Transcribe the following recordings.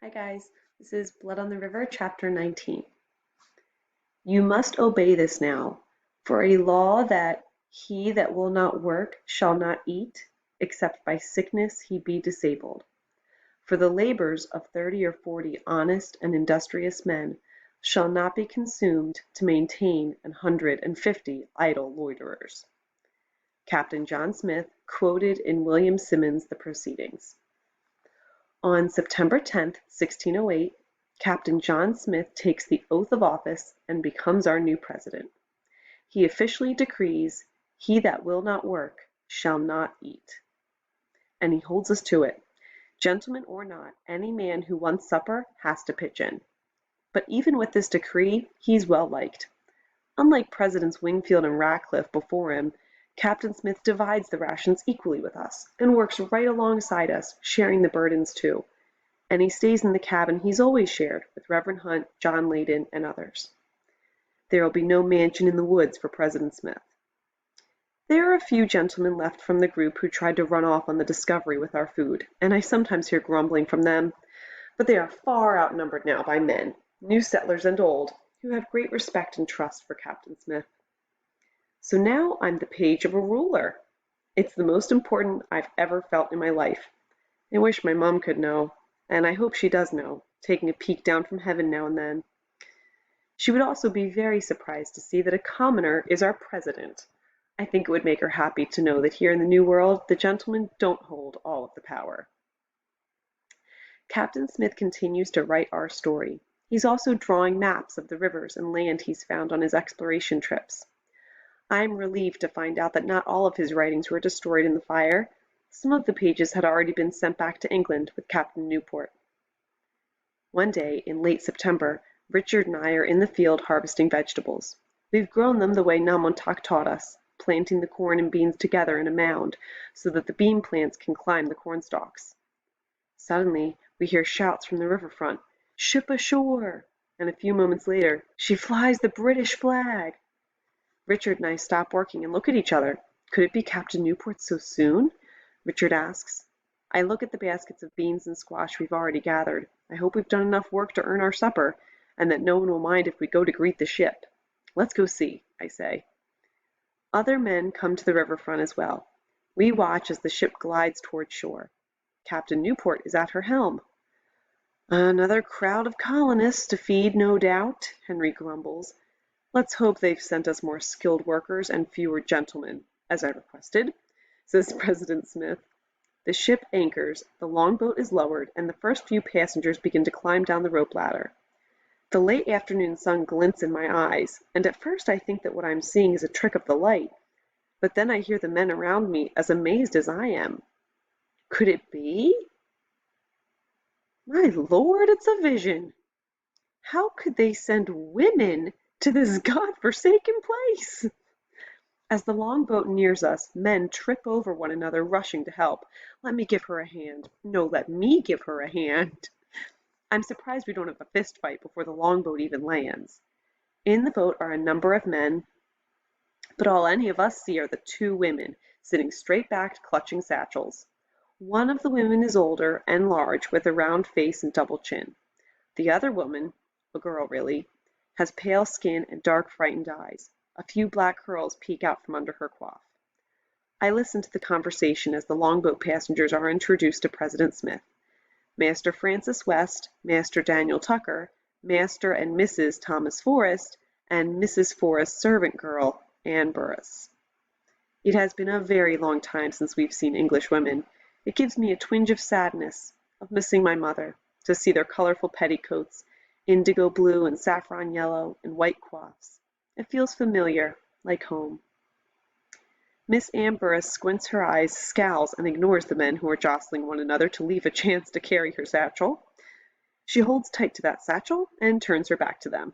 Hi guys, this is Blood on the River, chapter 19. You must obey this now, for a law that he that will not work shall not eat, except by sickness he be disabled. For the labors of 30 or 40 honest and industrious men shall not be consumed to maintain 150 idle loiterers. Captain John Smith quoted in William Simmons the proceedings. On September 10th, 1608, Captain John Smith takes the oath of office and becomes our new president. He officially decrees, "He that will not work shall not eat." And he holds us to it. Gentleman or not, any man who wants supper has to pitch in. But even with this decree, he's well liked. Unlike Presidents Wingfield and Ratcliffe before him, Captain Smith divides the rations equally with us, and works right alongside us, sharing the burdens too. And he stays in the cabin he's always shared with Reverend Hunt, John Leyden, and others. There will be no mansion in the woods for President Smith. There are a few gentlemen left from the group who tried to run off on the Discovery with our food, and I sometimes hear grumbling from them, but they are far outnumbered now by men, new settlers and old, who have great respect and trust for Captain Smith. So now I'm the page of a ruler. It's the most important I've ever felt in my life. I wish my mom could know, and I hope she does know, taking a peek down from heaven now and then. She would also be very surprised to see that a commoner is our president. I think it would make her happy to know that here in the New World the gentlemen don't hold all of the power. Captain Smith continues to write our story. He's also drawing maps of the rivers and land he's found on his exploration trips. I am relieved to find out that not all of his writings were destroyed in the fire. Some of the pages had already been sent back to England with Captain Newport. One day in late September, Richard and I are in the field harvesting vegetables. We've grown them the way Namontauk taught us, planting the corn and beans together in a mound so that the bean plants can climb the corn stalks. Suddenly, we hear shouts from the riverfront, "Ship ashore!" And a few moments later, "She flies the British flag!" Richard and I stop working and look at each other. Could it be Captain Newport so soon? Richard asks. I look at the baskets of beans and squash we've already gathered. I hope we've done enough work to earn our supper, and that no one will mind if we go to greet the ship. Let's go see, I say. Other men come to the riverfront as well. We watch as the ship glides toward shore. Captain Newport is at her helm. "Another crowd of colonists to feed, no doubt," Henry grumbles. "Let's hope they've sent us more skilled workers and fewer gentlemen, as I requested," says President Smith. The ship anchors, the longboat is lowered, and the first few passengers begin to climb down the rope ladder. The late afternoon sun glints in my eyes, and at first I think that what I'm seeing is a trick of the light, but then I hear the men around me as amazed as I am. Could it be? My Lord, it's a vision! How could they send women to this God-forsaken place? As the longboat nears us, men trip over one another, rushing to help. Let me give her a hand. No, let me give her a hand. I'm surprised we don't have a fist fight before the longboat even lands. In the boat are a number of men, but all any of us see are the two women, sitting straight-backed, clutching satchels. One of the women is older and large, with a round face and double chin. The other woman, a girl really, has pale skin and dark, frightened eyes. A few black curls peek out from under her coif. I listen to the conversation as the longboat passengers are introduced to President Smith. Master Francis West, Master Daniel Tucker, Master and Mrs. Thomas Forrest, and Mrs. Forrest's servant girl, Anne Burris. It has been a very long time since we've seen English women. It gives me a twinge of sadness, of missing my mother, to see their colorful petticoats, indigo blue and saffron yellow, and white coifs. It feels familiar, like home. Miss Anne Burris squints her eyes, scowls, and ignores the men who are jostling one another to leave a chance to carry her satchel. She holds tight to that satchel and turns her back to them.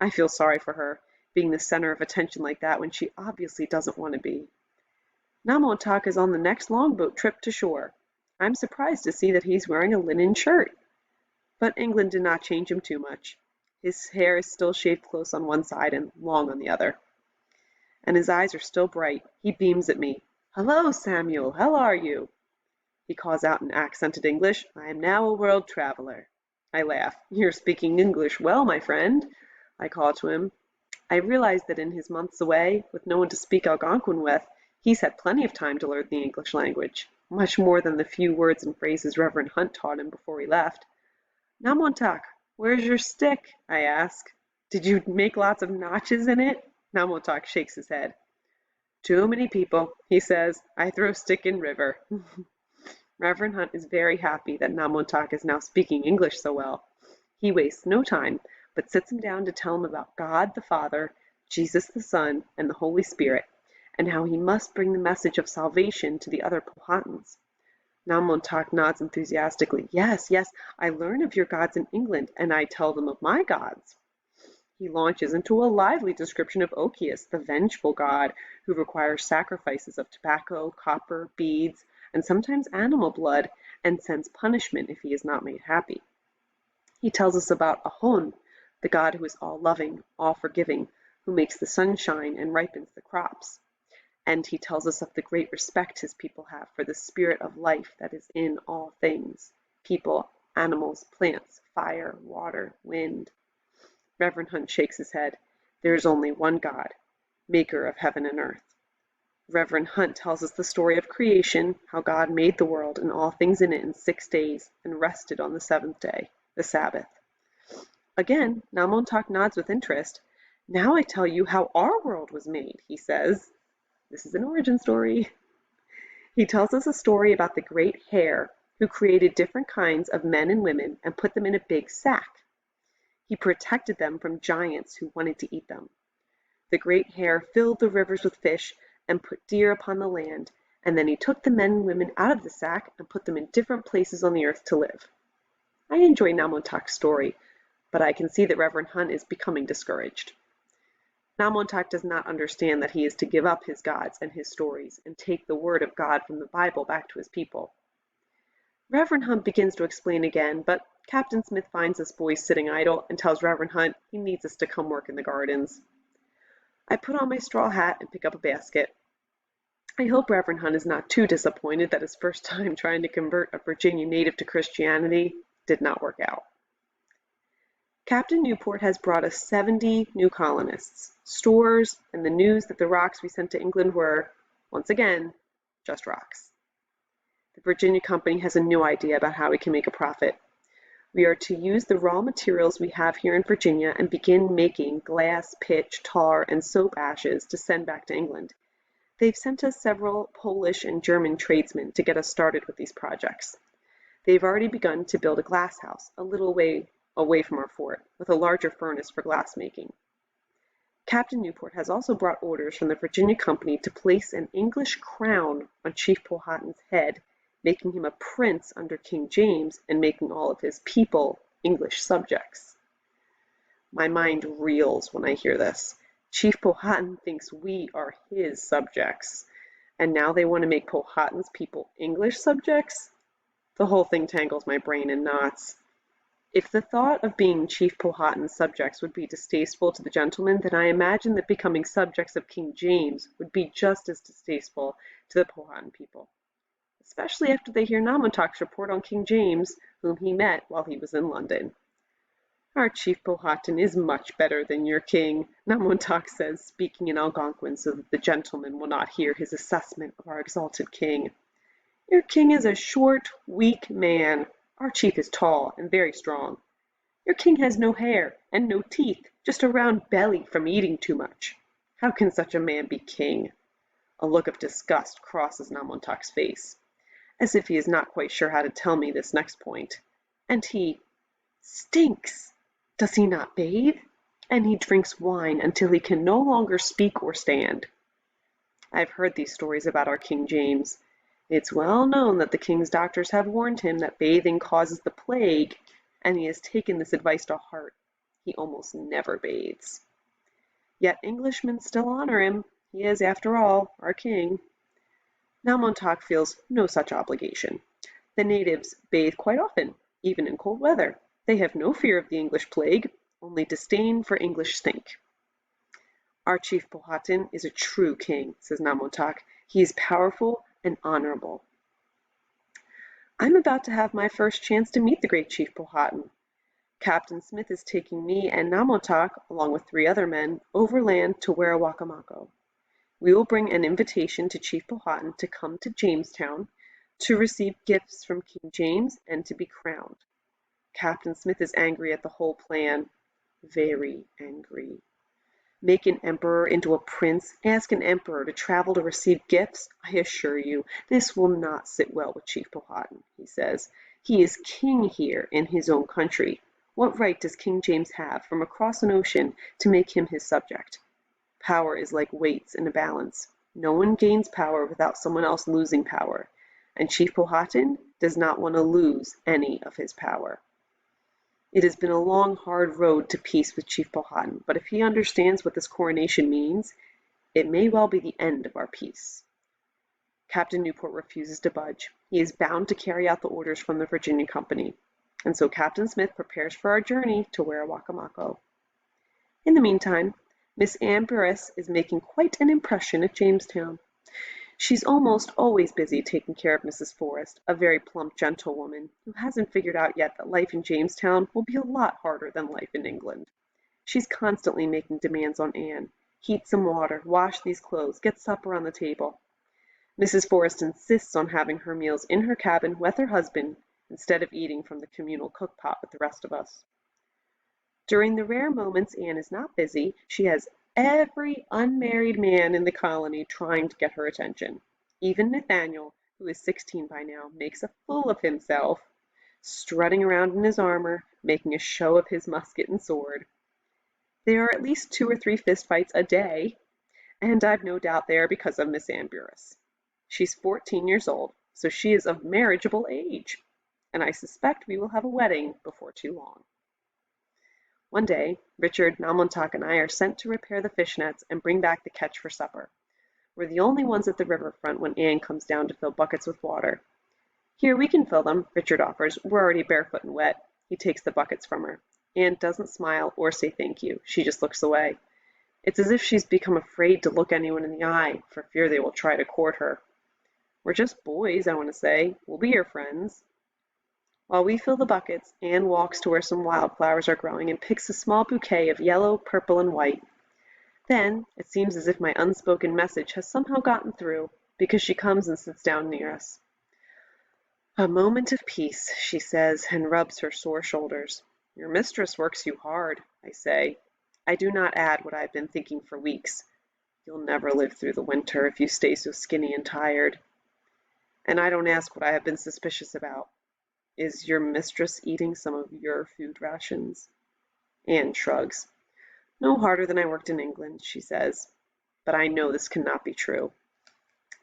I feel sorry for her, being the center of attention like that when she obviously doesn't want to be. Namontauk is on the next longboat trip to shore. I'm surprised to see that he's wearing a linen shirt. But England did not change him too much. His hair is still shaved close on one side and long on the other. And his eyes are still bright. He beams at me. "Hello, Samuel, how are you?" He calls out in accented English, "I am now a world traveler." I laugh. You're speaking English well, my friend, I call to him. I realize that in his months away, with no one to speak Algonquin with, he's had plenty of time to learn the English language, much more than the few words and phrases Reverend Hunt taught him before he left. Namontack, where's your stick? I ask. Did you make lots of notches in it? Namontack shakes his head. Too many people, he says. I throw stick in river. Reverend Hunt is very happy that Namontack is now speaking English so well. He wastes no time, but sits him down to tell him about God the Father, Jesus the Son, and the Holy Spirit, and how he must bring the message of salvation to the other Powhatans. Namontack nods enthusiastically. Yes, yes, I learn of your gods in England, and I tell them of my gods. He launches into a lively description of Okius, the vengeful god, who requires sacrifices of tobacco, copper, beads, and sometimes animal blood, and sends punishment if he is not made happy. He tells us about Ahon, the god who is all-loving, all-forgiving, who makes the sun shine and ripens the crops. And he tells us of the great respect his people have for the spirit of life that is in all things, people, animals, plants, fire, water, wind. Reverend Hunt shakes his head. There is only one God, maker of heaven and earth. Reverend Hunt tells us the story of creation, how God made the world and all things in it in 6 days and rested on the seventh day, the Sabbath. Again, Namontack nods with interest. Now I tell you how our world was made, he says. This is an origin story. He tells us a story about the great hare who created different kinds of men and women and put them in a big sack. He protected them from giants who wanted to eat them. The great hare filled the rivers with fish and put deer upon the land, and then he took the men and women out of the sack and put them in different places on the earth to live. I enjoy Namontack's story, but I can see that Reverend Hunt is becoming discouraged. Namontack does not understand that he is to give up his gods and his stories and take the word of God from the Bible back to his people. Reverend Hunt begins to explain again, but Captain Smith finds us boys sitting idle and tells Reverend Hunt he needs us to come work in the gardens. I put on my straw hat and pick up a basket. I hope Reverend Hunt is not too disappointed that his first time trying to convert a Virginia native to Christianity did not work out. Captain Newport has brought us 70 new colonists, stores, and the news that the rocks we sent to England were, once again, just rocks. The Virginia Company has a new idea about how we can make a profit. We are to use the raw materials we have here in Virginia and begin making glass, pitch, tar, and soap ashes to send back to England. They've sent us several Polish and German tradesmen to get us started with these projects. They've already begun to build a glass house a little way away from our fort, with a larger furnace for glass making. Captain Newport has also brought orders from the Virginia Company to place an English crown on Chief Powhatan's head, making him a prince under King James and making all of his people English subjects. My mind reels when I hear this. Chief Powhatan thinks we are his subjects, and now they want to make Powhatan's people English subjects? The whole thing tangles my brain in knots. If the thought of being Chief Powhatan's subjects would be distasteful to the gentlemen, then I imagine that becoming subjects of King James would be just as distasteful to the Powhatan people, especially after they hear Namontack's report on King James, whom he met while he was in London. Our Chief Powhatan is much better than your king, Namontack says, speaking in Algonquin so that the gentlemen will not hear his assessment of our exalted king. Your king is a short, weak man. Our chief is tall and very strong. Your king has no hair and no teeth, just a round belly from eating too much. How can such a man be king? A look of disgust crosses Namontack's face, as if he is not quite sure how to tell me this next point. And he stinks. Does he not bathe? And he drinks wine until he can no longer speak or stand. I've heard these stories about our King James. It's well known that the king's doctors have warned him that bathing causes the plague, and he has taken this advice to heart. He almost never bathes. Yet Englishmen still honor him. He is, after all, our king. Namontack feels no such obligation. The natives bathe quite often, even in cold weather. They have no fear of the English plague, only disdain for English stink. Our Chief Powhatan is a true king, says Namontack. He is powerful and honorable. I'm about to have my first chance to meet the great Chief Powhatan. Captain Smith is taking me and Namotak, along with 3 other men, overland to Werowocomoco. We will bring an invitation to Chief Powhatan to come to Jamestown to receive gifts from King James and to be crowned. Captain Smith is angry at the whole plan. Very angry. Make an emperor into a prince, ask an emperor to travel to receive gifts? I assure you, this will not sit well with Chief Powhatan, he says. He is king here in his own country. What right does King James have from across an ocean to make him his subject? Power is like weights in a balance. No one gains power without someone else losing power, and Chief Powhatan does not want to lose any of his power. It has been a long, hard road to peace with Chief Powhatan, but if he understands what this coronation means, it may well be the end of our peace. Captain Newport refuses to budge. He is bound to carry out the orders from the Virginia Company, and so Captain Smith prepares for our journey to Werowocomoco. In the meantime, Miss Anne Burris is making quite an impression at Jamestown. She's almost always busy taking care of Mrs. Forrest, a very plump gentlewoman who hasn't figured out yet that life in Jamestown will be a lot harder than life in England. She's constantly making demands on Anne. Heat some water, wash these clothes, get supper on the table. Mrs. Forrest insists on having her meals in her cabin with her husband instead of eating from the communal cook-pot with the rest of us. During the rare moments Anne is not busy, she has every unmarried man in the colony trying to get her attention. Even Nathaniel, who is 16 by now, makes a fool of himself, strutting around in his armor, making a show of his musket and sword. There are at least 2 or 3 fistfights a day, and I've no doubt they are because of Miss Anne Burris. She's 14 years old, so she is of marriageable age, and I suspect we will have a wedding before too long. One day, Richard, Namontack, and I are sent to repair the fish nets and bring back the catch for supper. We're the only ones at the riverfront when Anne comes down to fill buckets with water. Here, we can fill them, Richard offers. We're already barefoot and wet. He takes the buckets from her. Anne doesn't smile or say thank you. She just looks away. It's as if she's become afraid to look anyone in the eye for fear they will try to court her. We're just boys, I want to say. We'll be your friends. While we fill the buckets, Anne walks to where some wildflowers are growing and picks a small bouquet of yellow, purple, and white. Then, it seems as if my unspoken message has somehow gotten through, because she comes and sits down near us. A moment of peace, she says, and rubs her sore shoulders. Your mistress works you hard, I say. I do not add what I have been thinking for weeks. You'll never live through the winter if you stay so skinny and tired. And I don't ask what I have been suspicious about. Is your mistress eating some of your food rations? Anne shrugs. No harder than I worked in England, she says. But I know this cannot be true.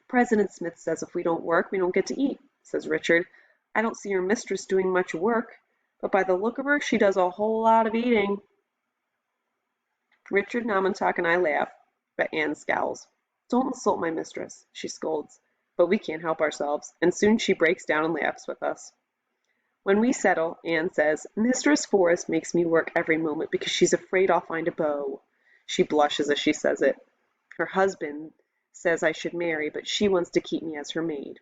President Smith says if we don't work, we don't get to eat, says Richard. I don't see your mistress doing much work, but by the look of her, she does a whole lot of eating. Richard, Namontack, and I laugh, but Anne scowls. Don't insult my mistress, she scolds. But we can't help ourselves, and soon she breaks down and laughs with us. When we settle, Anne says, Mistress Forrest makes me work every moment because she's afraid I'll find a beau. She blushes as she says it. Her husband says I should marry, but she wants to keep me as her maid.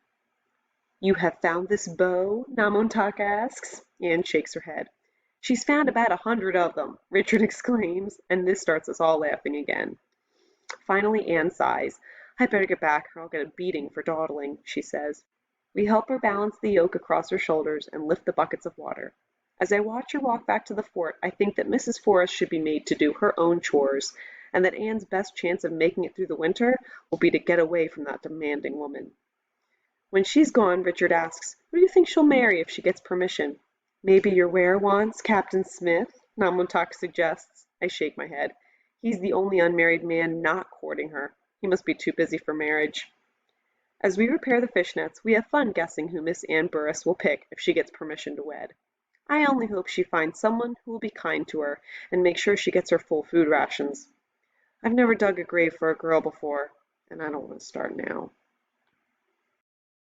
You have found this beau? Namontack asks. Anne shakes her head. She's found about 100 of them, Richard exclaims, and this starts us all laughing again. Finally, Anne sighs. I better get back or I'll get a beating for dawdling, she says. We help her balance the yoke across her shoulders and lift the buckets of water. As I watch her walk back to the fort, I think that Mrs. Forrest should be made to do her own chores, and that Anne's best chance of making it through the winter will be to get away from that demanding woman. When she's gone, Richard asks, who do you think she'll marry if she gets permission? Maybe your werewants, Captain Smith, Namontack suggests. I shake my head. He's the only unmarried man not courting her. He must be too busy for marriage. As we repair the fish nets, we have fun guessing who Miss Anne Burris will pick if she gets permission to wed. I only hope she finds someone who will be kind to her and make sure she gets her full food rations. I've never dug a grave for a girl before, and I don't want to start now.